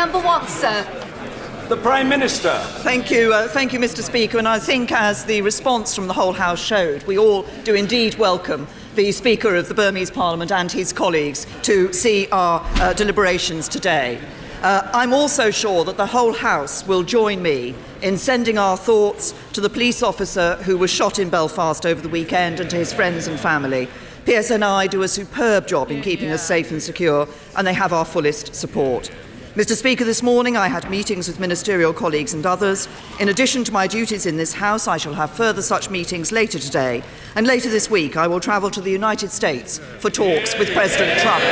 Number 1, sir. The Prime Minister. Thank you, Mr. Speaker. And I think, as the response from the whole House showed, we all do indeed welcome the Speaker of the Burmese Parliament and his colleagues to see our deliberations today. I'm also sure that the whole House will join me in sending our thoughts to the police officer who was shot in Belfast over the weekend and to his friends and family. PSNI do a superb job in keeping us safe and secure, and they have our fullest support. Mr. Speaker, this morning I had meetings with ministerial colleagues and others. In addition to my duties in this House, I shall have further such meetings later today. And later this week, I will travel to the United States for talks with President Trump.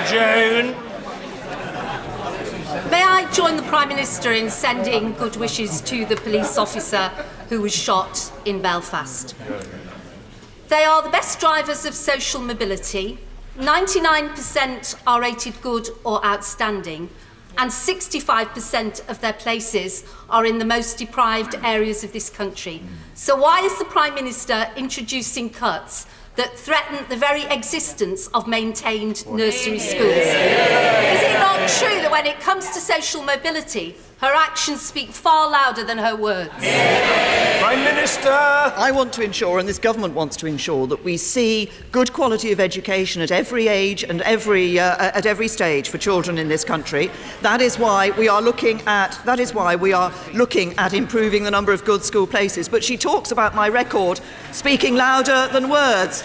June. May I join the Prime Minister in sending good wishes to the police officer who was shot in Belfast. They are the best drivers of social mobility. 99% are rated good or outstanding, and 65% of their places are in the most deprived areas of this country. So why is the Prime Minister introducing cuts that threaten the very existence of maintained nursery schools? Is it not true that when it comes to social mobility, her actions speak far louder than her words? Prime Minister! I want to ensure, and this government wants to ensure, that we see good quality of education at every age and at every stage for children in this country. That is why we are looking at improving the number of good school places. But she talks about my record speaking louder than words.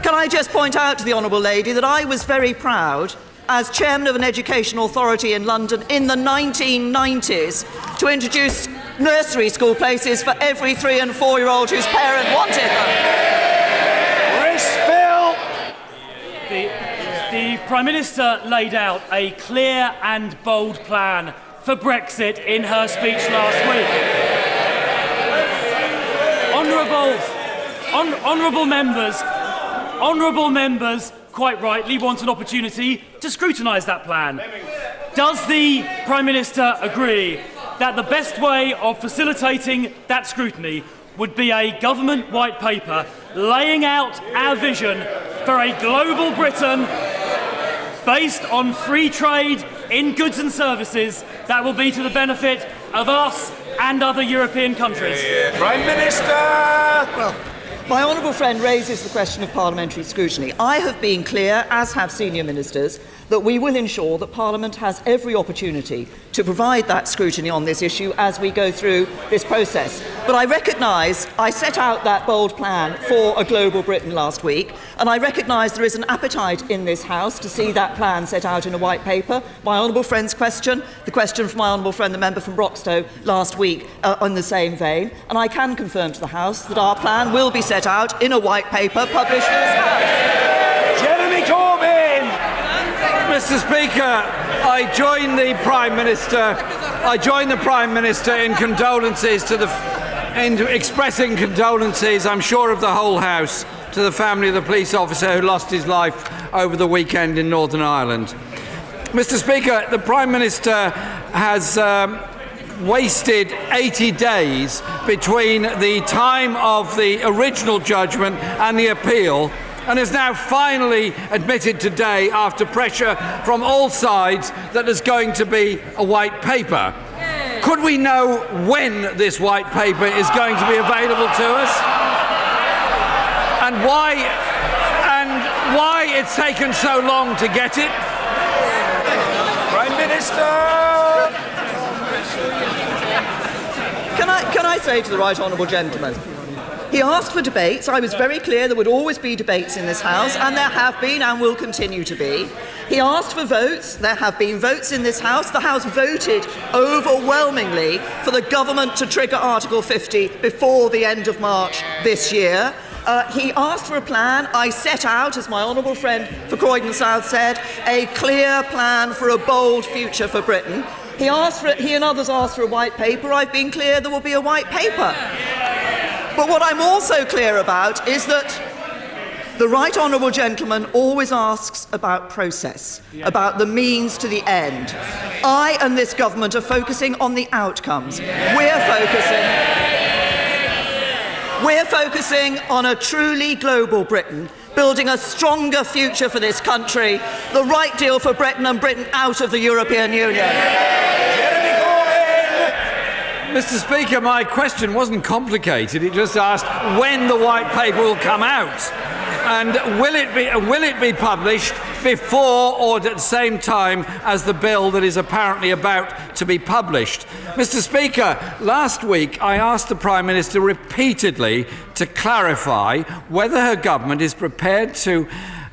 Can I just point out to the Honourable Lady that I was very proud, as chairman of an education authority in London in the 1990s, to introduce nursery school places for every 3- and 4-year-old whose parent wanted them. The Prime Minister laid out a clear and bold plan for Brexit in her speech last week. Honourable members quite rightly want an opportunity to scrutinise that plan. Does the Prime Minister agree that the best way of facilitating that scrutiny would be a government white paper laying out our vision for a global Britain based on free trade in goods and services that will be to the benefit of us and other European countries? Prime Minister! Well, my honourable friend raises the question of parliamentary scrutiny. I have been clear, as have senior ministers, that we will ensure that Parliament has every opportunity to provide that scrutiny on this issue as we go through this process. But I recognise I set out that bold plan for a global Britain last week, and I recognise there is an appetite in this House to see that plan set out in a white paper. My honourable friend's question, the question from my honourable friend, the member from Broxtowe, last week in the same vein, and I can confirm to the House that our plan will be set out in a white paper published in this House. Jeremy Corbyn! Mr. Speaker, I join the Prime Minister in condolences in expressing condolences, I'm sure, of the whole House to the family of the police officer who lost his life over the weekend in Northern Ireland. Mr. Speaker, the Prime Minister has wasted 80 days between the time of the original judgment and the appeal, and has now finally admitted today, after pressure from all sides, that there's going to be a white paper. Could we know when this white paper is going to be available to us? And why it's taken so long to get it? Prime Minister! Can I say to the right honourable gentleman, he asked for debates. I was very clear there would always be debates in this House, and there have been and will continue to be. He asked for votes. There have been votes in this House. The House voted overwhelmingly for the government to trigger Article 50 before the end of March this year. He asked for a plan. I set out, as my honourable friend for Croydon South said, a clear plan for a bold future for Britain. He and others asked for a white paper. I've been clear there will be a white paper. But what I'm also clear about is that the right honourable gentleman always asks about process, about the means to the end. I and this government are focusing on the outcomes. We're focusing on a truly global Britain building a stronger future for this country, the right deal for Britain and Britain out of the European Union. Mr. Speaker, my question wasn't complicated. It just asked when the White Paper will come out. And will it be published before or at the same time as the bill that is apparently about to be published? Mr. Speaker, last week I asked the Prime Minister repeatedly to clarify whether her government is prepared to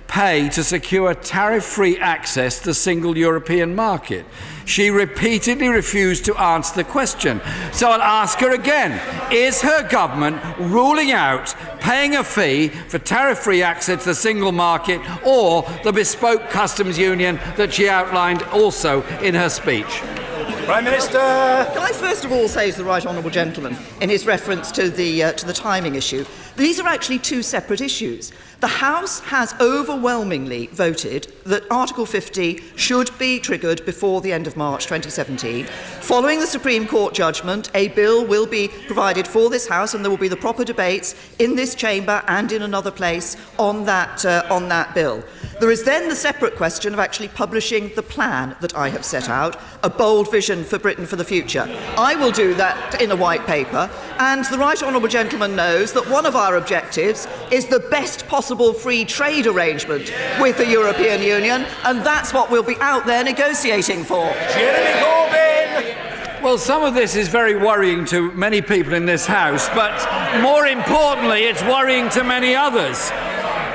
pay to secure tariff-free access to the single European market. She repeatedly refused to answer the question. So I'll ask her again. Is her government ruling out paying a fee for tariff-free access to the single market or the bespoke customs union that she outlined also in her speech? Prime Minister. Can I first of all say to the right honourable gentleman, in his reference to the timing issue, these are actually two separate issues. The House has overwhelmingly voted that Article 50 should be triggered before the end of March 2017. Following the Supreme Court judgment, a bill will be provided for this House and there will be the proper debates in this chamber and in another place on that bill. There is then the separate question of actually publishing the plan that I have set out, a bold vision for Britain for the future. I will do that in a white paper, and the right honourable gentleman knows that one of our objectives is the best possible free trade arrangement with the European Union, and that's what we'll be out there negotiating for. Jeremy Corbyn. Well, some of this is very worrying to many people in this House, but more importantly, it's worrying to many others.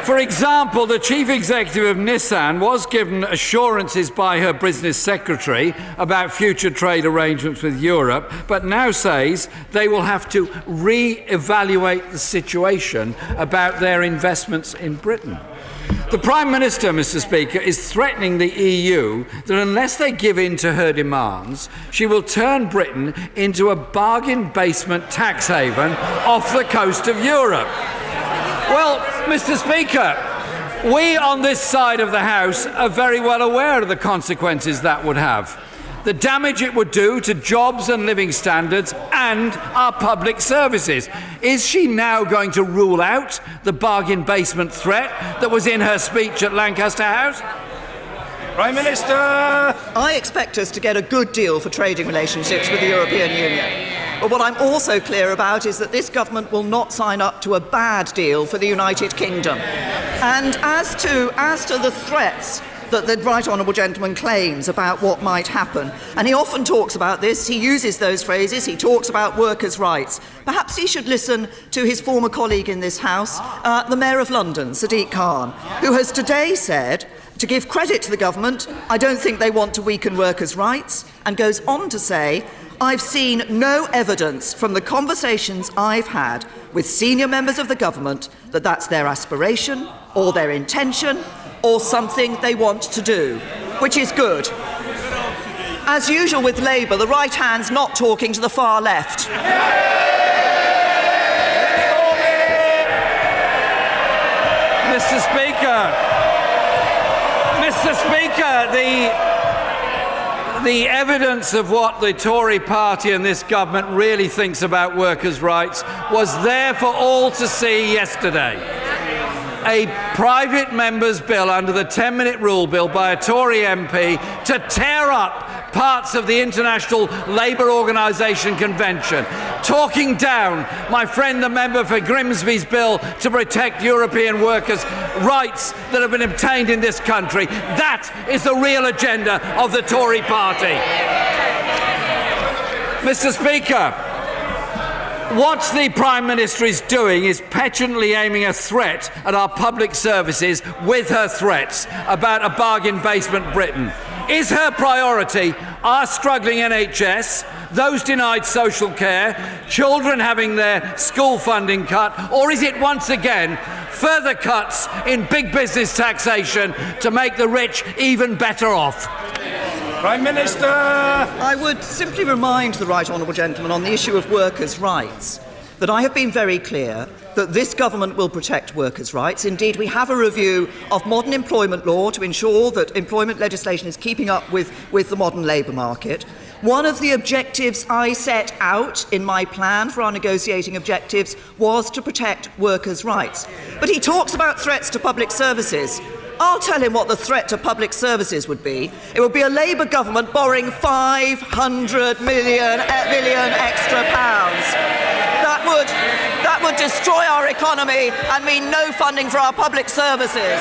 For example, the chief executive of Nissan was given assurances by her business secretary about future trade arrangements with Europe, but now says they will have to re-evaluate the situation about their investments in Britain. The Prime Minister, Mr. Speaker, is threatening the EU that unless they give in to her demands, she will turn Britain into a bargain basement tax haven off the coast of Europe. Well, Mr. Speaker, we on this side of the House are very well aware of the consequences that would have. The damage it would do to jobs and living standards and our public services. Is she now going to rule out the bargain basement threat that was in her speech at Lancaster House? Prime Minister. I expect us to get a good deal for trading relationships with the European Union. But what I'm also clear about is that this government will not sign up to a bad deal for the United Kingdom. And as to the threats that the right honourable gentleman claims about what might happen, and he often talks about this, he uses those phrases, he talks about workers' rights. Perhaps he should listen to his former colleague in this House, the Mayor of London, Sadiq Khan, who has today said, to give credit to the government, I don't think they want to weaken workers' rights, and goes on to say, I've seen no evidence from the conversations I've had with senior members of the government that that's their aspiration or their intention or something they want to do, which is good. As usual with Labour, the right hand's not talking to the far left. Mr. Speaker, the evidence of what the Tory party and this government really thinks about workers' rights was there for all to see yesterday. A private member's bill under the 10-minute rule bill by a Tory MP to tear up parts of the International Labour Organisation Convention, talking down my friend the member for Grimsby's bill to protect European workers' rights that have been obtained in this country. That is the real agenda of the Tory party. Mr. Speaker, what the Prime Minister is doing is petulantly aiming a threat at our public services with her threats about a bargain basement Britain. Is her priority our struggling NHS, those denied social care, children having their school funding cut, or is it once again further cuts in big business taxation to make the rich even better off? Prime Minister. I would simply remind the right honourable gentleman on the issue of workers' rights that I have been very clear that this government will protect workers' rights. Indeed, we have a review of modern employment law to ensure that employment legislation is keeping up with the modern labour market. One of the objectives I set out in my plan for our negotiating objectives was to protect workers' rights. But he talks about threats to public services. I'll tell him what the threat to public services would be. It would be a Labour government borrowing 500 million extra pounds. That would destroy our economy and mean no funding for our public services.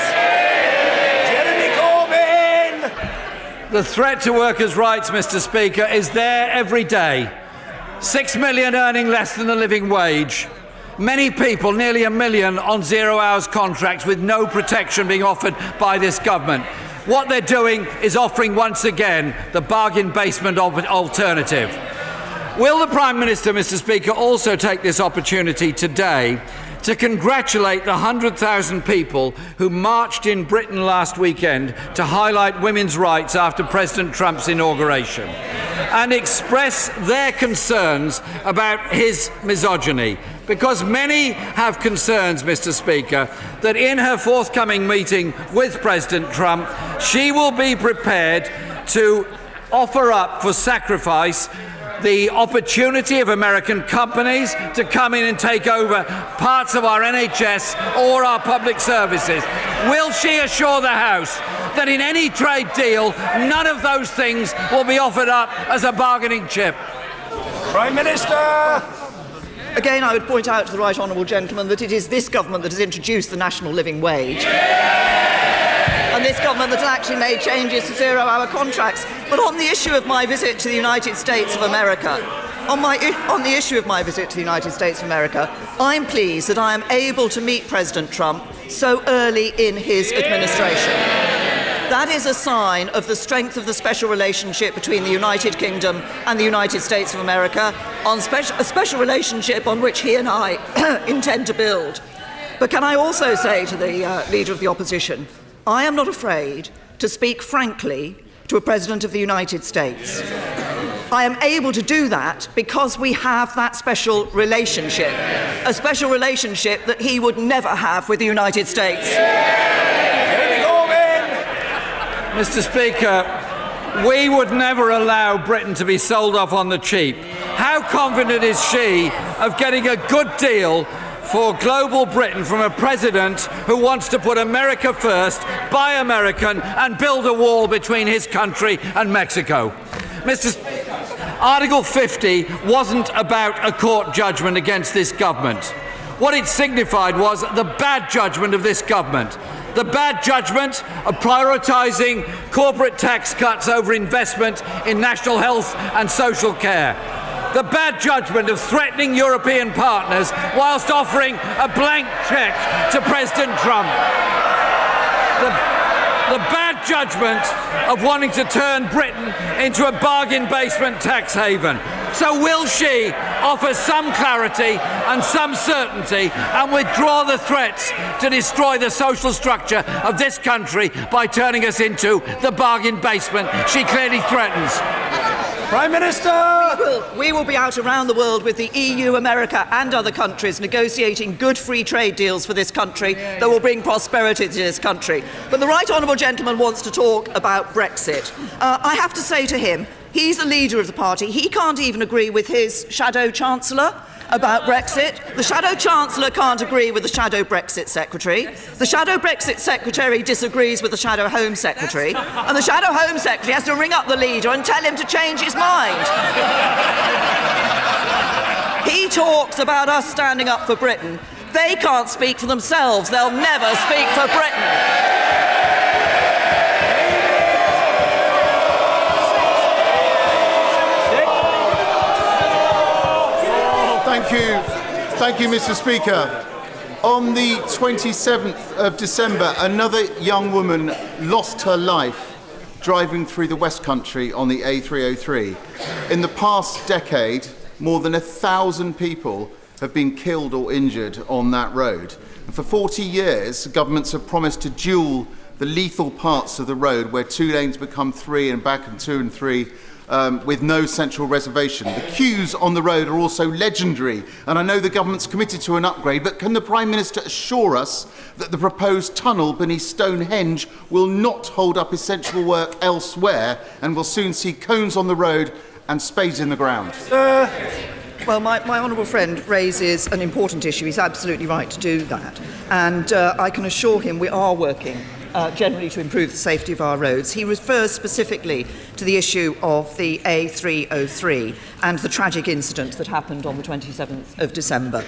Jeremy Corbyn! The threat to workers' rights, Mr. Speaker, is there every day. 6 million earning less than the living wage. Many people, nearly 1 million, on 0 hours contracts with no protection being offered by this government. What they're doing is offering once again the bargain basement alternative. Will the Prime Minister, Mr. Speaker, also take this opportunity today to congratulate the 100,000 people who marched in Britain last weekend to highlight women's rights after President Trump's inauguration and express their concerns about his misogyny? Because many have concerns, Mr. Speaker, that in her forthcoming meeting with President Trump, she will be prepared to offer up for sacrifice the opportunity of American companies to come in and take over parts of our NHS or our public services. Will she assure the House that in any trade deal, none of those things will be offered up as a bargaining chip? Prime Minister! Again, I would point out to the right honourable gentleman that it is this government that has introduced the national living wage. And this government that's actually made changes to 0 hour contracts. But on the issue of my visit to the United States of America, on the issue of my visit to the United States of America, I'm pleased that I am able to meet President Trump so early in his administration. That is a sign of the strength of the special relationship between the United Kingdom and the United States of America, a special relationship on which he and I intend to build. But can I also say to the Leader of the Opposition, I am not afraid to speak frankly to a President of the United States. I am able to do that because we have that special relationship, a special relationship that he would never have with the United States. Mr. Speaker, we would never allow Britain to be sold off on the cheap. How confident is she of getting a good deal for global Britain from a president who wants to put America first, buy American, and build a wall between his country and Mexico? Article 50 wasn't about a court judgment against this government. What it signified was the bad judgment of this government. The bad judgment of prioritising corporate tax cuts over investment in national health and social care. The bad judgment of threatening European partners whilst offering a blank cheque to President Trump. The bad judgment of wanting to turn Britain into a bargain basement tax haven. So will she offer some clarity and some certainty and withdraw the threats to destroy the social structure of this country by turning us into the bargain basement she clearly threatens? Prime Minister! We will be out around the world with the EU, America and other countries negotiating good free trade deals for this country that will bring prosperity to this country. But the right honourable gentleman wants to talk about Brexit. I have to say to him, he's the leader of the party. He can't even agree with his shadow chancellor about Brexit. The shadow chancellor can't agree with the shadow Brexit secretary. The shadow Brexit secretary disagrees with the shadow home secretary. And the shadow home secretary has to ring up the leader and tell him to change his mind. He talks about us standing up for Britain. They can't speak for themselves. They'll never speak for Britain. Thank you, Mr. Speaker. On the 27th of December, another young woman lost her life driving through the West Country on the A303. In the past decade, more than 1,000 people have been killed or injured on that road. And for 40 years, governments have promised to dual the lethal parts of the road where 2 lanes become 3 and back and 2 and 3 with no central reservation. The queues on the road are also legendary, and I know the government's committed to an upgrade, but can the Prime Minister assure us that the proposed tunnel beneath Stonehenge will not hold up essential work elsewhere and will soon see cones on the road and spades in the ground? Well, my honourable friend raises an important issue. He's absolutely right to do that. And I can assure him we are working generally to improve the safety of our roads. He refers specifically to the issue of the A303 and the tragic incident that happened on the 27th of December.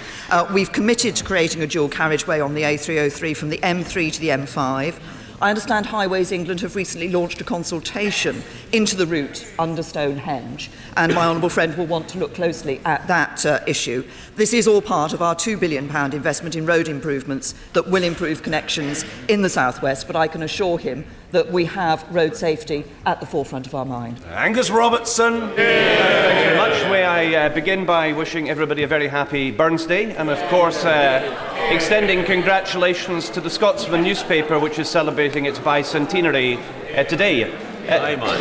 We've committed to creating a dual carriageway on the A303 from the M3 to the M5. I understand Highways England have recently launched a consultation into the route under Stonehenge, and my honourable friend will want to look closely at that issue. This is all part of our £2 billion investment in road improvements that will improve connections in the South West, but I can assure him that we have road safety at the forefront of our mind. Angus Robertson. Thank you very much. May I begin by wishing everybody a very happy Burns Day, and of course extending congratulations to the Scotsman newspaper, which is celebrating its bicentenary today.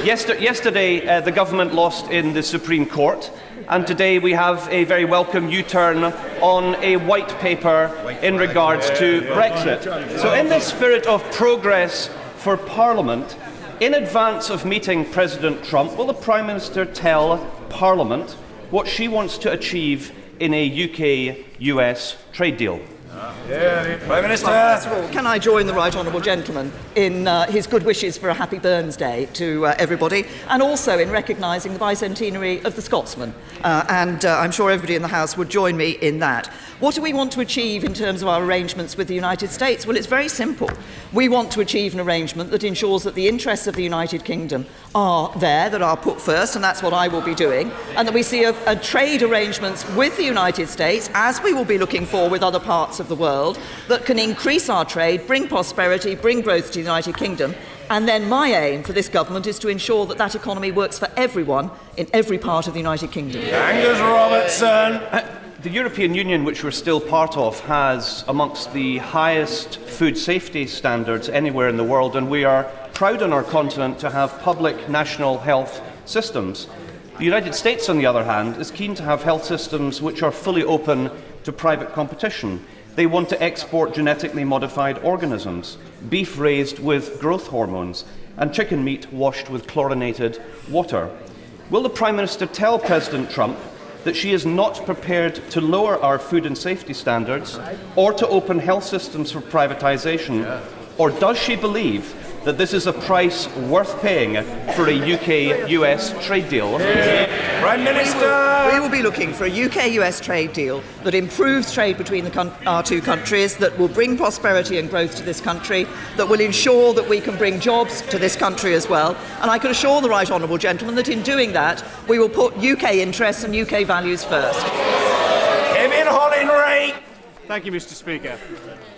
Yesterday the government lost in the Supreme Court, and today we have a very welcome U-turn on a white paper in regards to Brexit. So in the spirit of progress for Parliament, in advance of meeting President Trump, will the Prime Minister tell Parliament what she wants to achieve in a UK-US trade deal? Prime Minister. First of all, can I join the right honourable gentleman in his good wishes for a happy Burns Day to everybody, and also in recognising the bicentenary of the Scotsman, and I'm sure everybody in the House would join me in that. What do we want to achieve in terms of our arrangements with the United States? Well, it's very simple. We want to achieve an arrangement that ensures that the interests of the United Kingdom are there, that are put first, and that's what I will be doing, and that we see a trade arrangements with the United States, as we will be looking for with other parts of the world, that can increase our trade, bring prosperity, bring growth to the United Kingdom. And then my aim for this government is to ensure that that economy works for everyone in every part of the United Kingdom. Angus Robertson. The European Union, which we're still part of, has amongst the highest food safety standards anywhere in the world, and we are proud on our continent to have public national health systems. The United States, on the other hand, is keen to have health systems which are fully open to private competition. They want to export genetically modified organisms, beef raised with growth hormones, and chicken meat washed with chlorinated water. Will the Prime Minister tell President Trump that she is not prepared to lower our food and safety standards or to open health systems for privatisation? Or does she believe that this is a price worth paying for a UK-US trade deal? Prime Minister. We will be looking for a UK-US trade deal that improves trade between our two countries, that will bring prosperity and growth to this country, that will ensure that we can bring jobs to this country as well. And I can assure the right honourable gentleman that in doing that, we will put UK interests and UK values first. Kevin Hollingray. Thank you, Mr. Speaker.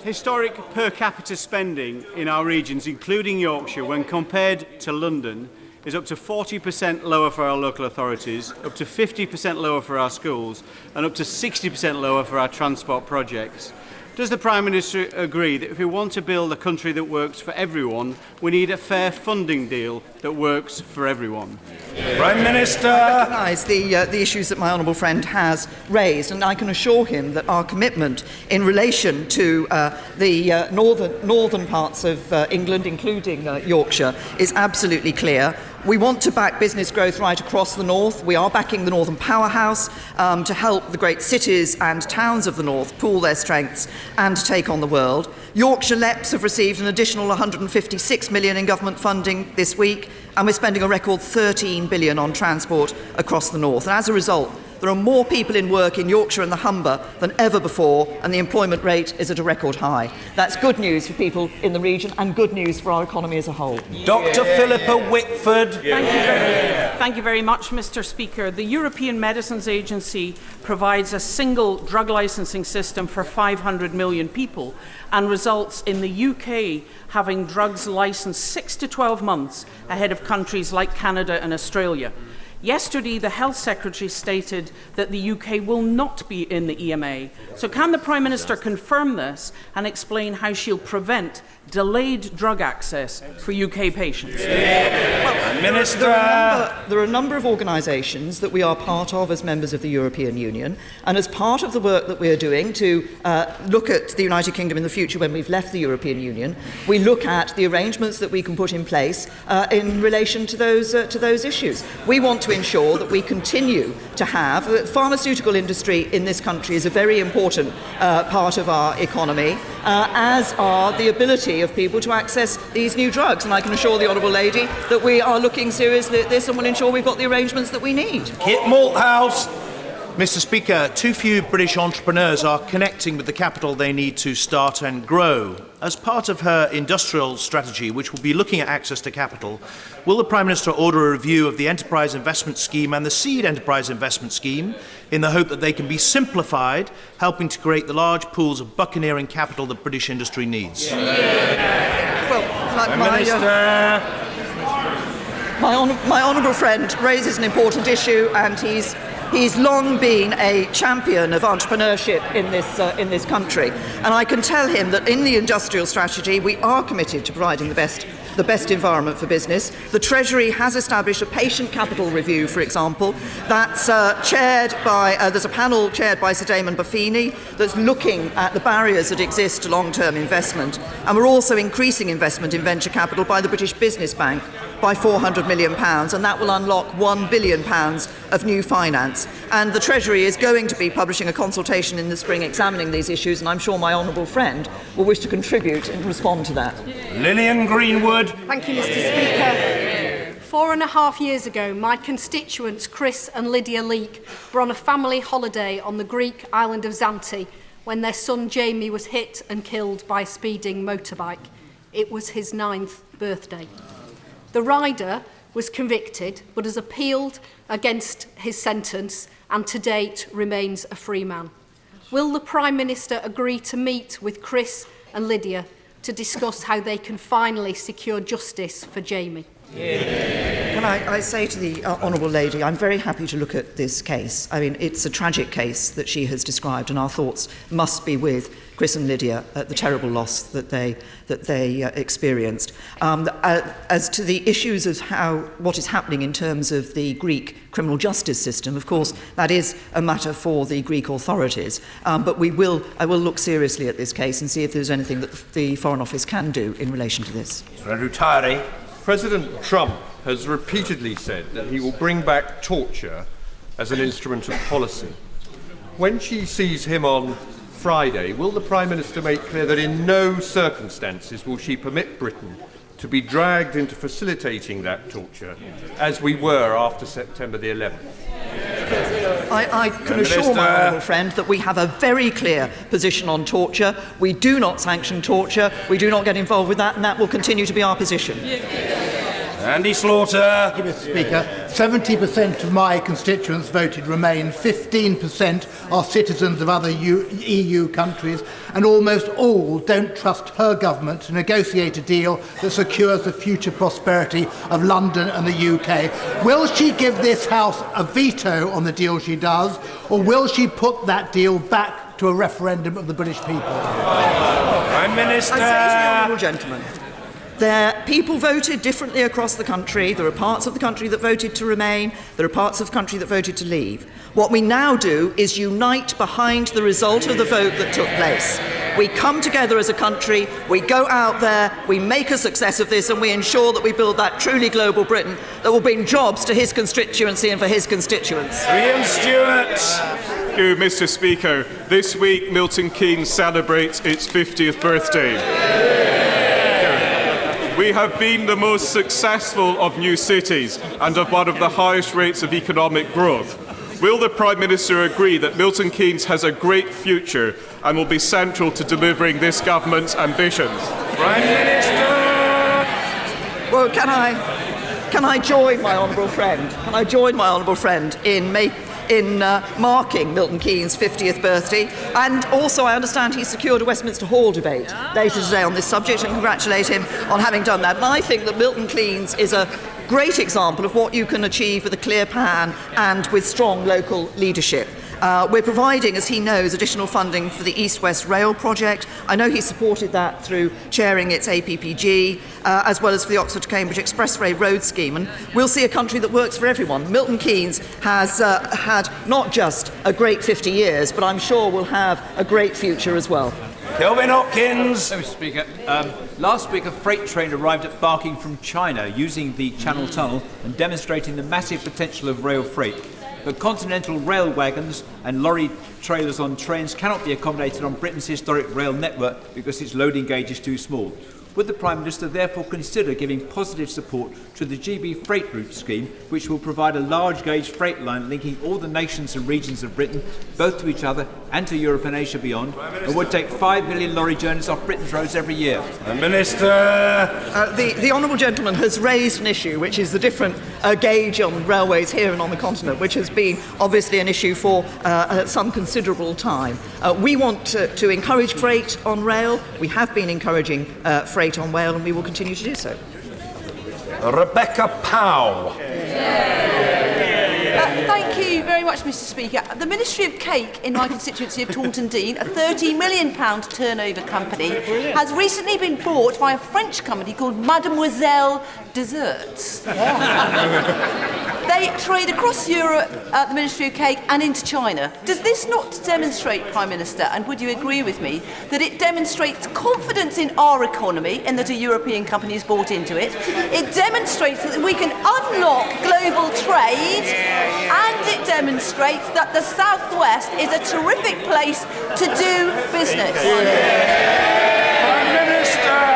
Historic per capita spending in our regions, including Yorkshire, when compared to London, is up to 40% lower for our local authorities, up to 50% lower for our schools, and up to 60% lower for our transport projects. Does the Prime Minister agree that if we want to build a country that works for everyone, we need a fair funding deal that works for everyone? Prime Minister. I recognise the issues that my honourable friend has raised, and I can assure him that our commitment in relation to the northern parts of England, including Yorkshire, is absolutely clear. We want to back business growth right across the north. We are backing the Northern Powerhouse to help the great cities and towns of the north pool their strengths and take on the world. Yorkshire LEPs have received an additional £156 million in government funding this week, and we're spending a record £13 billion on transport across the north. And as a result, there are more people in work in Yorkshire and the Humber than ever before, and the employment rate is at a record high. That's good news for people in the region and good news for our economy as a whole. Dr. Philippa Whitford. Thank you very much, Mr. Speaker. The European Medicines Agency provides a single drug licensing system for 500 million people and results in the UK having drugs licensed 6 to 12 months ahead of countries like Canada and Australia. Yesterday, the Health Secretary stated that the UK will not be in the EMA. So can the Prime Minister confirm this and explain how she'll prevent delayed drug access for UK patients? Minister. There are a number of organisations that we are part of as members of the European Union, and as part of the work that we are doing to look at the United Kingdom in the future when we've left the European Union, we look at the arrangements that we can put in place in relation to those issues. We want to ensure that we continue to have the pharmaceutical industry in this country is a very important part of our economy, as are the ability of people to access these new drugs. And I can assure the Honourable Lady that we are looking seriously at this and will ensure we've got the arrangements that we need. Kit Malthouse. Mr. Speaker, too few British entrepreneurs are connecting with the capital they need to start and grow. As part of her industrial strategy, which will be looking at access to capital, will the Prime Minister order a review of the Enterprise Investment Scheme and the Seed Enterprise Investment Scheme in the hope that they can be simplified, helping to create the large pools of buccaneering capital that British industry needs? Well, my honourable friend raises an important issue, and he's long been a champion of entrepreneurship in this country. And I can tell him that in the industrial strategy, we are committed to providing the best environment for business. The Treasury has established a patient capital review, for example, that's chaired by, there's a panel chaired by Sir Damon Buffini that's looking at the barriers that exist to long-term investment. And we're also increasing investment in venture capital by the British Business Bank by £400 million, and that will unlock £1 billion of new finance. And the Treasury is going to be publishing a consultation in the spring examining these issues, and I'm sure my honourable friend will wish to contribute and respond to that. Lillian Greenwood. Thank you, Mr. Speaker. 4.5 years ago, my constituents Chris and Lydia Leake were on a family holiday on the Greek island of Zante when their son Jamie was hit and killed by a speeding motorbike. It was his 9th birthday. The rider was convicted but has appealed against his sentence and to date remains a free man. Will the Prime Minister agree to meet with Chris and Lydia to discuss how they can finally secure justice for Jamie? Can I say to the Honourable Lady, I'm very happy to look at this case. I mean, it's a tragic case that she has described, and our thoughts must be with Chris and Lydia at the terrible loss that they experienced. As to the issues of what is happening in terms of the Greek criminal justice system, of course, that is a matter for the Greek authorities. But I will look seriously at this case and see if there's anything that the Foreign Office can do in relation to this. President Trump has repeatedly said that he will bring back torture as an instrument of policy. When she sees him on Friday, will the Prime Minister make clear that in no circumstances will she permit Britain to be dragged into facilitating that torture, as we were after September the 11th? I can assure my honourable friend that we have a very clear position on torture. We do not sanction torture. We do not get involved with that, and that will continue to be our position. Andy Slaughter. Thank you, Mr. Speaker. 70% of my constituents voted Remain, 15% are citizens of other EU countries, and almost all don't trust her government to negotiate a deal that secures the future prosperity of London and the UK. Will she give this House a veto on the deal she does, or will she put that deal back to a referendum of the British people? Prime Minister. I say to the honourable gentleman, people voted differently across the country. There are parts of the country that voted to remain. There are parts of the country that voted to leave. What we now do is unite behind the result of the vote that took place. We come together as a country, we go out there, we make a success of this, and we ensure that we build that truly global Britain that will bring jobs to his constituency and for his constituents. Ian Stewart. Thank you, Mr. Speaker. This week, Milton Keynes celebrates its 50th birthday. We have been the most successful of new cities and have one of the highest rates of economic growth. Will the Prime Minister agree that Milton Keynes has a great future and will be central to delivering this government's ambitions? Prime Minister! Well, can I join my honourable friend? Can I join my honourable friend in marking Milton Keynes' 50th birthday? And also, I understand he secured a Westminster Hall debate later today on this subject, and congratulate him on having done that. And I think that Milton Keynes is a great example of what you can achieve with a clear plan and with strong local leadership. We're providing, as he knows, additional funding for the East-West Rail project. I know he supported that through chairing its APPG, as well as for the Oxford to Cambridge Expressway Road Scheme. And we'll see a country that works for everyone. Milton Keynes has had not just a great 50 years, but I'm sure will have a great future as well. Kelvin Hopkins. Mr. Speaker, last week a freight train arrived at Barking from China using the Channel Tunnel and demonstrating the massive potential of rail freight. But continental rail wagons and lorry trailers on trains cannot be accommodated on Britain's historic rail network because its loading gauge is too small. Would the Prime Minister therefore consider giving positive support to the GB Freight Route scheme, which will provide a large gauge freight line linking all the nations and regions of Britain, both to each other and to Europe and Asia beyond, and would take 5 million lorry journeys off Britain's roads every year? Minister. The honourable gentleman has raised an issue, which is the different gauge on railways here and on the continent, which has been obviously an issue for some considerable time. We want to encourage freight on rail. We have been encouraging freight on rail, and we will continue to do so. Rebecca Powell. Thank you very much, Mr. Speaker. The Ministry of Cake in my constituency of Taunton Deane, a £30 million turnover company, has recently been bought by a French company called Mademoiselle Desserts. They trade across Europe at the Ministry of Cake and into China. Does this not demonstrate, Prime Minister, and would you agree with me, that it demonstrates confidence in our economy and that a European company has bought into it? It demonstrates that we can unlock global trade, and it demonstrates that the South West is a terrific place to do business. Prime Minister.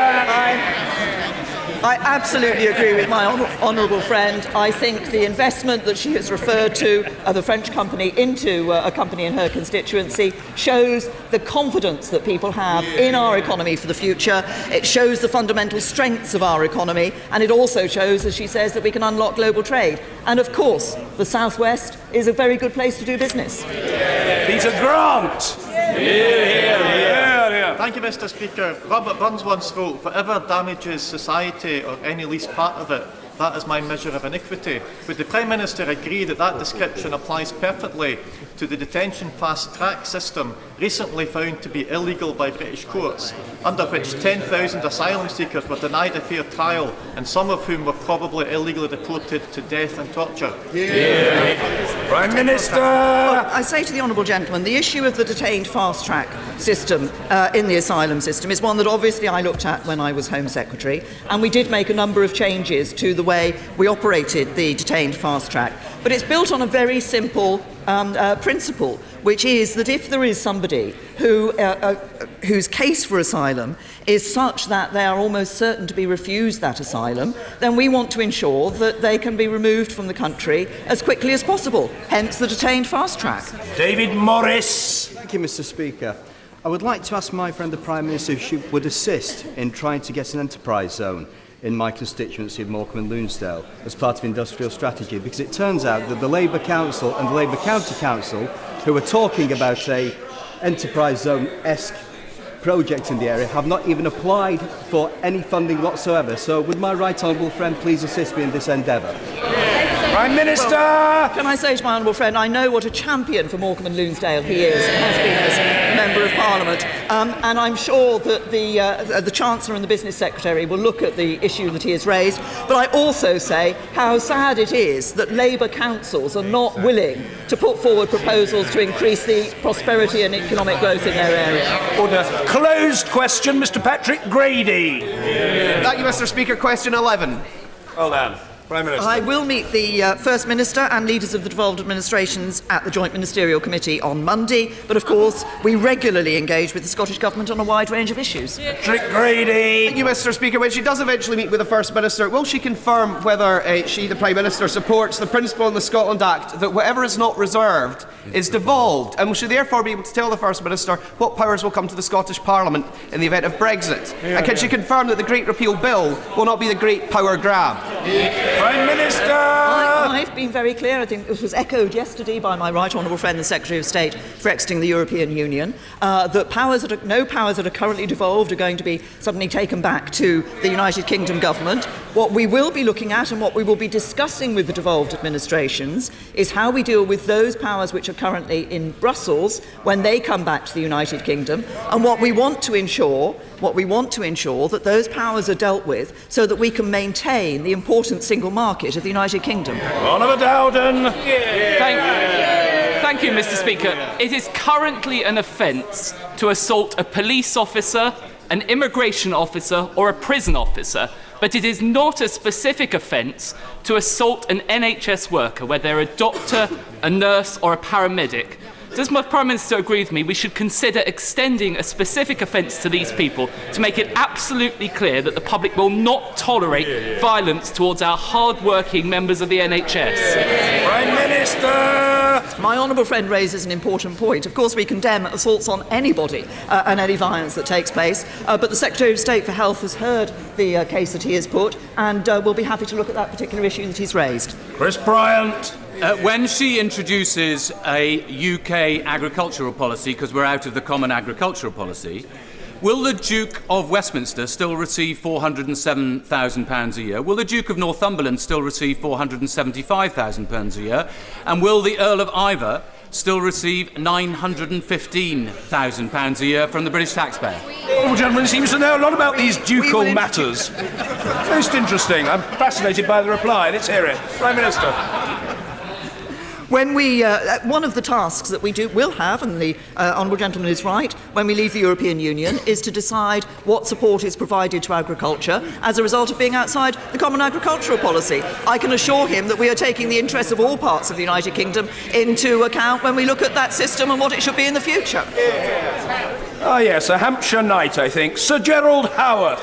I absolutely agree with my honourable friend. I think the investment that she has referred to, the French company, into a company in her constituency, shows the confidence that people have in our economy for the future. It shows the fundamental strengths of our economy, and it also shows, as she says, that we can unlock global trade. And of course, the South West is a very good place to do business. Peter Grant. Thank you, Mr. Speaker. Robert Burns once wrote, "Whatever damages society or any least part of it, that is my measure of iniquity." Would the Prime Minister agree that that description applies perfectly to the detention fast-track system recently found to be illegal by British courts, under which 10,000 asylum seekers were denied a fair trial, and some of whom were probably illegally deported to death and torture? Prime Minister. Well, I say to the honourable gentleman, the issue of the detained fast-track system in the asylum system is one that obviously I looked at when I was Home Secretary, and we did make a number of changes to the way we operated the detained fast-track. But it's built on a very simple principle, which is that if there is somebody whose case for asylum is such that they are almost certain to be refused that asylum, then we want to ensure that they can be removed from the country as quickly as possible, hence the detained fast-track. David Morris. Thank you, Mr. Speaker. I would like to ask my friend the Prime Minister if she would assist in trying to get an enterprise zone in my constituency of Morecambe and Lunesdale as part of industrial strategy, because it turns out that the Labour Council and the Labour County Council, who are talking about a enterprise zone-esque project in the area, have not even applied for any funding whatsoever. So would my right honourable friend please assist me in this endeavour? Prime Minister! Well, can I say to my honourable friend, I know what a champion for Morecambe and Lunesdale he is and has been as Member of Parliament, and I'm sure that the Chancellor and the Business Secretary will look at the issue that he has raised. But I also say how sad it is that Labour councils are not willing to put forward proposals to increase the prosperity and economic growth in their area. Order. Closed question, Mr. Patrick Grady. Thank you, Mr. Speaker. Question 11. Well done. Prime Minister. I will meet the First Minister and leaders of the devolved administrations at the Joint Ministerial Committee on Monday, but of course we regularly engage with the Scottish Government on a wide range of issues. Patrick Grady. Thank you, Mr. Speaker. When she does eventually meet with the First Minister, will she confirm whether she, the Prime Minister, supports the principle in the Scotland Act that whatever is not reserved is devolved, and will she therefore be able to tell the First Minister what powers will come to the Scottish Parliament in the event of Brexit? And can she confirm that the Great Repeal Bill will not be the great power grab? Prime Minister. I've been very clear. I think this was echoed yesterday by my right honourable friend, the Secretary of State for exiting the European Union, that no powers that are currently devolved are going to be suddenly taken back to the United Kingdom government. What we will be looking at and what we will be discussing with the devolved administrations is how we deal with those powers which are currently in Brussels when they come back to the United Kingdom, and what we want to ensure that those powers are dealt with so that we can maintain the important single market of the United Kingdom. Oliver Dowden. Thank you, Mr. Speaker. It is currently an offence to assault a police officer, an immigration officer or a prison officer, but it is not a specific offence to assault an NHS worker, whether they're a doctor, a nurse or a paramedic. Does my Prime Minister agree with me we should consider extending a specific offence to these people to make it absolutely clear that the public will not tolerate violence towards our hard-working members of the NHS? Prime Minister! My honourable friend raises an important point. Of course, we condemn assaults on anybody and any violence that takes place, but the Secretary of State for Health has heard the case that he has put and will be happy to look at that particular issue that he's raised. Chris Bryant. When she introduces a UK agricultural policy, because we're out of the common agricultural policy, will the Duke of Westminster still receive £407,000 a year? Will the Duke of Northumberland still receive £475,000 a year? And will the Earl of Iver still receive £915,000 a year from the British taxpayer? Oh, gentleman seems to know a lot about these ducal matters. Most interesting. I'm fascinated by the reply. Let's hear it. Prime Minister. When we, one of the tasks that we will have, and the honourable gentleman is right, when we leave the European Union, is to decide what support is provided to agriculture as a result of being outside the common agricultural policy. I can assure him that we are taking the interests of all parts of the United Kingdom into account when we look at that system and what it should be in the future. Ah, yes, a Hampshire knight, I think. Sir Gerald Howarth.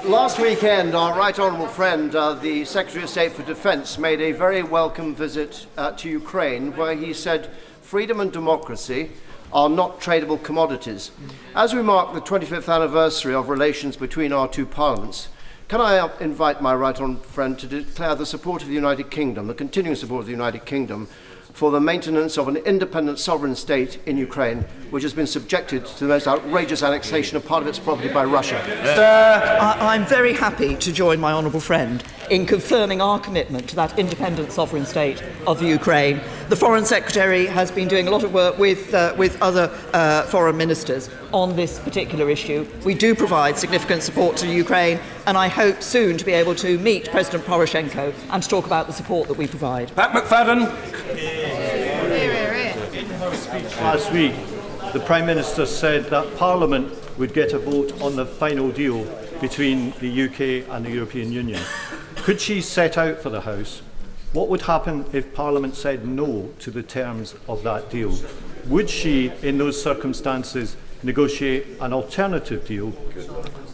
Last weekend, our right honourable friend, the Secretary of State for Defence, made a very welcome visit to Ukraine, where he said freedom and democracy are not tradable commodities. As we mark the 25th anniversary of relations between our two parliaments, can I invite my right honourable friend to declare the support of the United Kingdom, the continuing support of the United Kingdom, for the maintenance of an independent sovereign state in Ukraine, which has been subjected to the most outrageous annexation of part of its property by Russia. I'm very happy to join my honourable friend in confirming our commitment to that independent sovereign state of the Ukraine. The Foreign Secretary has been doing a lot of work with other foreign ministers on this particular issue. We do provide significant support to Ukraine, and I hope soon to be able to meet President Poroshenko and to talk about the support that we provide. Pat McFadden. Last week, the Prime Minister said that Parliament would get a vote on the final deal between the UK and the European Union. Could she set out for the House what would happen if Parliament said no to the terms of that deal? Would she, in those circumstances, negotiate an alternative deal,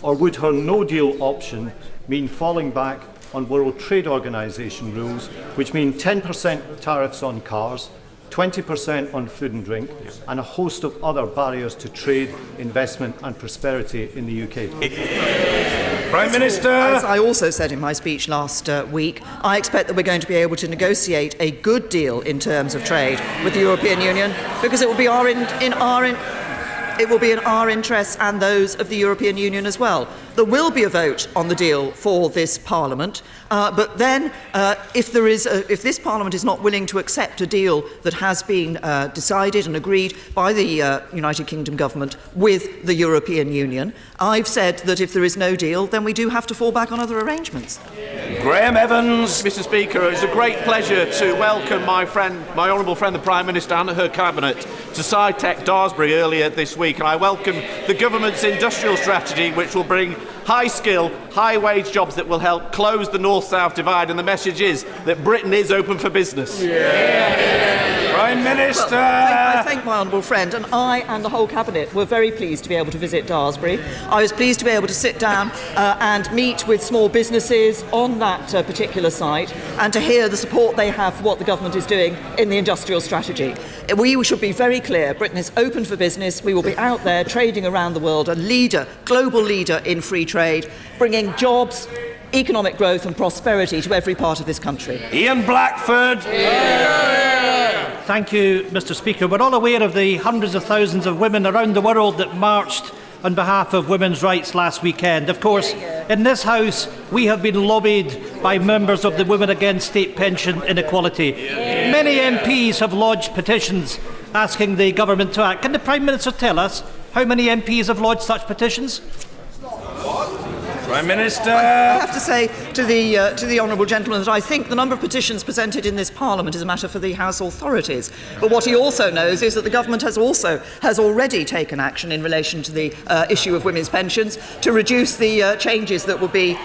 or would her no-deal option mean falling back on World Trade Organization rules, which mean 10% tariffs on cars, 20% on food and drink, and a host of other barriers to trade, investment and prosperity in the UK? Prime Minister! As I also said in my speech last week, I expect that we're going to be able to negotiate a good deal in terms of trade with the European Union, because it will be in our interests and those of the European Union as well. There will be a vote on the deal for this Parliament, but then if this Parliament is not willing to accept a deal that has been decided and agreed by the United Kingdom government with the European Union, I've said that if there is no deal, then we do have to fall back on other arrangements. Graham Evans. Mr. Speaker, it's a great pleasure to welcome my honourable friend, the Prime Minister, and her Cabinet to SciTech Daresbury earlier this week, and I welcome the government's industrial strategy, which will bring high-skill, high-wage jobs that will help close the north-south divide, and the message is that Britain is open for business. Prime Prime Minister! I thank my honourable friend, and I and the whole Cabinet were very pleased to be able to visit Daresbury. I was pleased to be able to sit down and meet with small businesses on that particular site and to hear the support they have for what the government is doing in the industrial strategy. We should be very clear. Britain is open for business. We will be out there trading around the world, a leader, global leader in free trade, bringing jobs, economic growth and prosperity to every part of this country. Ian Blackford. Thank you, Mr. Speaker. We're all aware of the hundreds of thousands of women around the world that marched on behalf of women's rights last weekend. Of course, in this House, we have been lobbied by members of the Women Against State Pension Inequality. Many MPs have lodged petitions asking the government to act. Can the Prime Minister tell us how many MPs have lodged such petitions? Prime Minister. I have to say to the honourable gentleman that I think the number of petitions presented in this Parliament is a matter for the House authorities. But what he also knows is that the government has already taken action in relation to the issue of women's pensions to reduce the changes that will be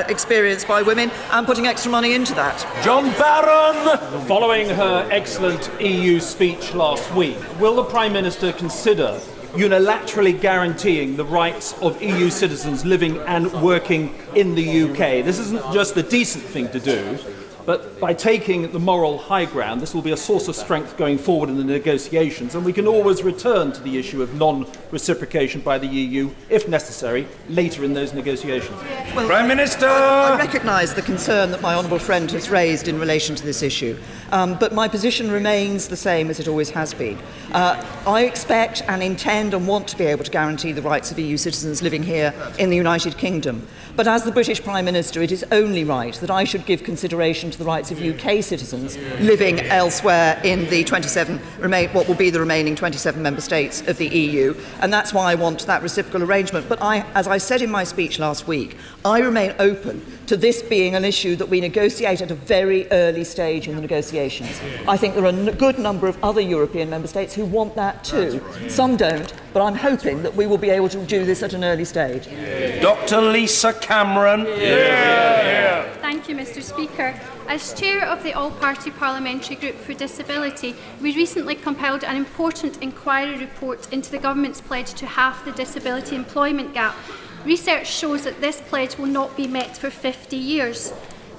experienced by women and putting extra money into that. John Barron. Following her excellent EU speech last week, will the Prime Minister consider unilaterally guaranteeing the rights of EU citizens living and working in the UK? This isn't just the decent thing to do, but by taking the moral high ground, this will be a source of strength going forward in the negotiations, and we can always return to the issue of non-reciprocation by the EU, if necessary, later in those negotiations. Well, Prime Minister! I recognise the concern that my honourable friend has raised in relation to this issue, but my position remains the same as it always has been. I expect and intend and want to be able to guarantee the rights of EU citizens living here in the United Kingdom. But as the British Prime Minister, it is only right that I should give consideration to the rights of UK citizens living elsewhere in the what will be the remaining 27 member states of the EU, and that's why I want that reciprocal arrangement. But as I said in my speech last week, I remain open to this being an issue that we negotiate at a very early stage in the negotiations. I think there are a good number of other European member states who want that too. Some don't, but I'm hoping that we will be able to do this at an early stage. Dr. Lisa Cameron. Thank you, Mr. Speaker. As chair of the All-Party Parliamentary Group for Disability, we recently compiled an important inquiry report into the government's pledge to halve the disability employment gap. Research shows that this pledge will not be met for 50 years.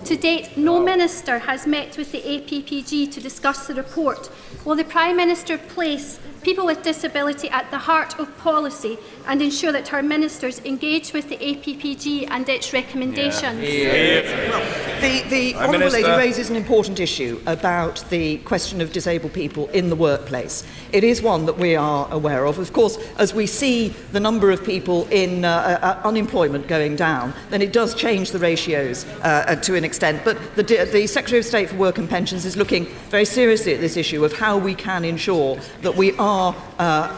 To date, no minister has met with the APPG to discuss the report. Will the Prime Minister place people with disability at the heart of policy and ensure that our ministers engage with the APPG and its recommendations? The Honourable Lady raises an important issue about the question of disabled people in the workplace. It is one that we are aware of. Of course, as we see the number of people in unemployment going down, then it does change the ratios to an extent. But the Secretary of State for Work and Pensions is looking very seriously at this issue of how we can ensure that we are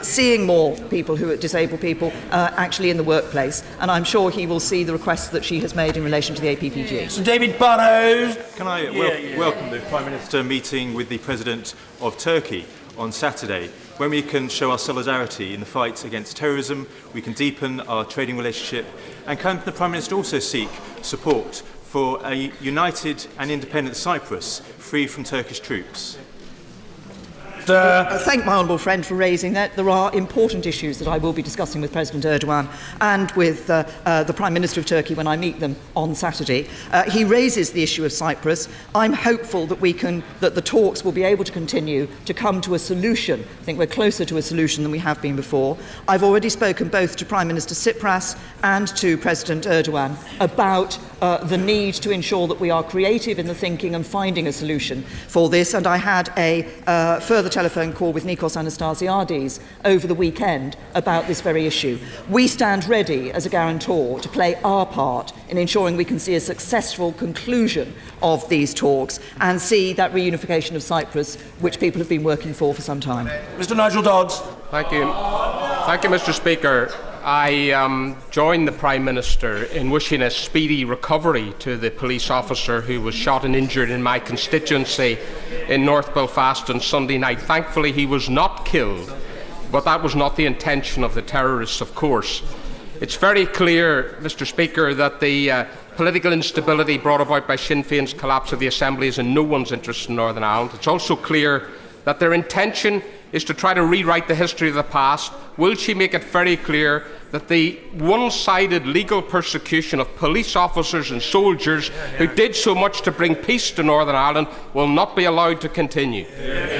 seeing more people who are disabled people actually in the workplace, and I'm sure he will see the requests that she has made in relation to the APPG. Sir David Burrows. Can I welcome the Prime Minister meeting with the President of Turkey on Saturday, when we can show our solidarity in the fight against terrorism, we can deepen our trading relationship, and can the Prime Minister also seek support for a united and independent Cyprus free from Turkish troops? I thank my honourable friend for raising that. There are important issues that I will be discussing with President Erdogan and with the Prime Minister of Turkey when I meet them on Saturday. He raises the issue of Cyprus. I'm hopeful that that the talks will be able to continue to come to a solution. I think we're closer to a solution than we have been before. I've already spoken both to Prime Minister Tsipras and to President Erdogan about the need to ensure that we are creative in the thinking and finding a solution for this, and I had a further telephone call with Nikos Anastasiades over the weekend about this very issue. We stand ready as a guarantor to play our part in ensuring we can see a successful conclusion of these talks and see that reunification of Cyprus, which people have been working for some time. Mr. Nigel Dodds. Thank you. Thank you, Mr. Speaker. I join the Prime Minister in wishing a speedy recovery to the police officer who was shot and injured in my constituency in North Belfast on Sunday night. Thankfully, he was not killed, but that was not the intention of the terrorists, of course. It's very clear, Mr. Speaker, that the political instability brought about by Sinn Féin's collapse of the Assembly is in no one's interest in Northern Ireland. It's also clear that their intention is to try to rewrite the history of the past? Will she make it very clear that the one-sided legal persecution of police officers and soldiers who did so much to bring peace to Northern Ireland will not be allowed to continue?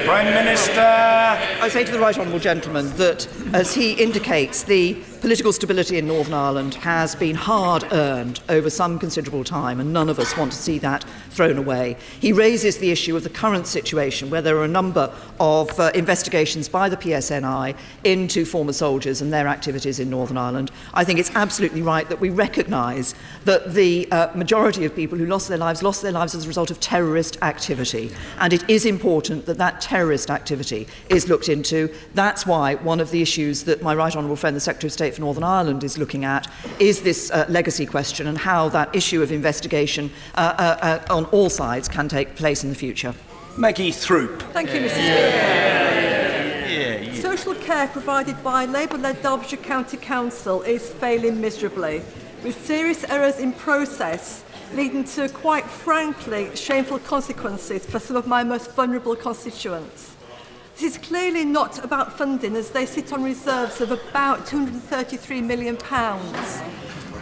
Prime Minister. I say to the right honourable gentleman that, as he indicates, the political stability in Northern Ireland has been hard-earned over some considerable time, and none of us want to see that thrown away. He raises the issue of the current situation, where there are a number of investigations by the PSNI into former soldiers and their activities in Northern Ireland. I think it's absolutely right that we recognise that the majority of people who lost their lives as a result of terrorist activity, and it is important that that terrorist activity is looked into. That's why one of the issues that my right honourable friend, the Secretary of State for Northern Ireland, is looking at is this legacy question, and how that issue of investigation on all sides can take place in the future. Maggie Throop. Thank you, Mr. Speaker. Social care provided by Labour-led Derbyshire County Council is failing miserably, with serious errors in process leading to, quite frankly, shameful consequences for some of my most vulnerable constituents. This is clearly not about funding, as they sit on reserves of about £233 million.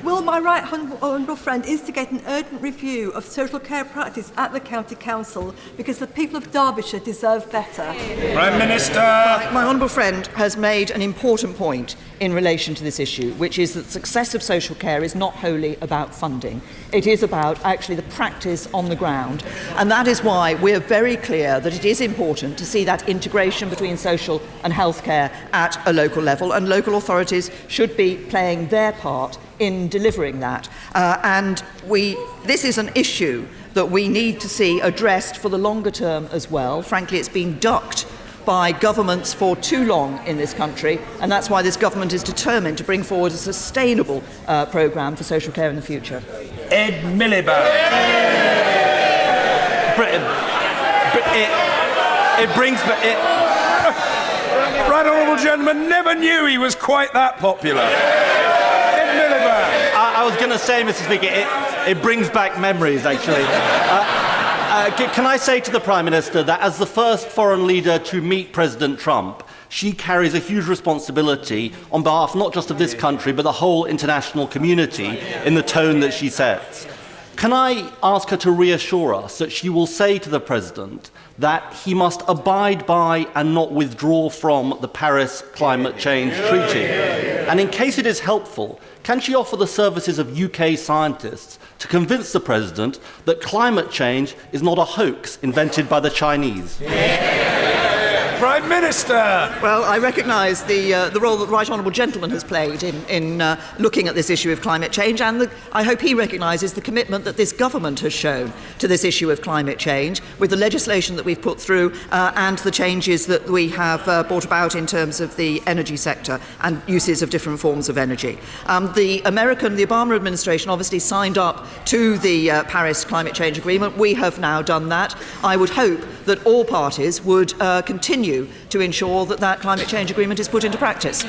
Will my right honourable friend instigate an urgent review of social care practice at the County Council, because the people of Derbyshire deserve better? Prime Minister. My honourable friend has made an important point in relation to this issue, which is that the success of social care is not wholly about funding. It is about actually the practice on the ground, and that is why we're very clear that it is important to see that integration between social and healthcare at a local level, and local authorities should be playing their part in delivering that. This is an issue that we need to see addressed for the longer term as well. Frankly, it's been ducked by governments for too long in this country, and that's why this government is determined to bring forward a sustainable programme for social care in the future. Ed Miliband. Right honourable gentleman, never knew he was quite that popular. I was going to say, Mr. Speaker, it brings back memories, actually. Can I say to the Prime Minister that as the first foreign leader to meet President Trump, she carries a huge responsibility on behalf not just of this country, but the whole international community in the tone that she sets. Can I ask her to reassure us that she will say to the President that he must abide by and not withdraw from the Paris Climate Change Treaty? And in case it is helpful, can she offer the services of UK scientists to convince the President that climate change is not a hoax invented by the Chinese? Prime Minister! Well, I recognise the role that the right honourable gentleman has played in looking at this issue of climate change, and I hope he recognises the commitment that this government has shown to this issue of climate change with the legislation that we've put through and the changes that we have brought about in terms of the energy sector and uses of different forms of energy. The Obama administration obviously signed up to the Paris Climate Change Agreement. We have now done that. I would hope that all parties would continue to ensure that that climate change agreement is put into practice.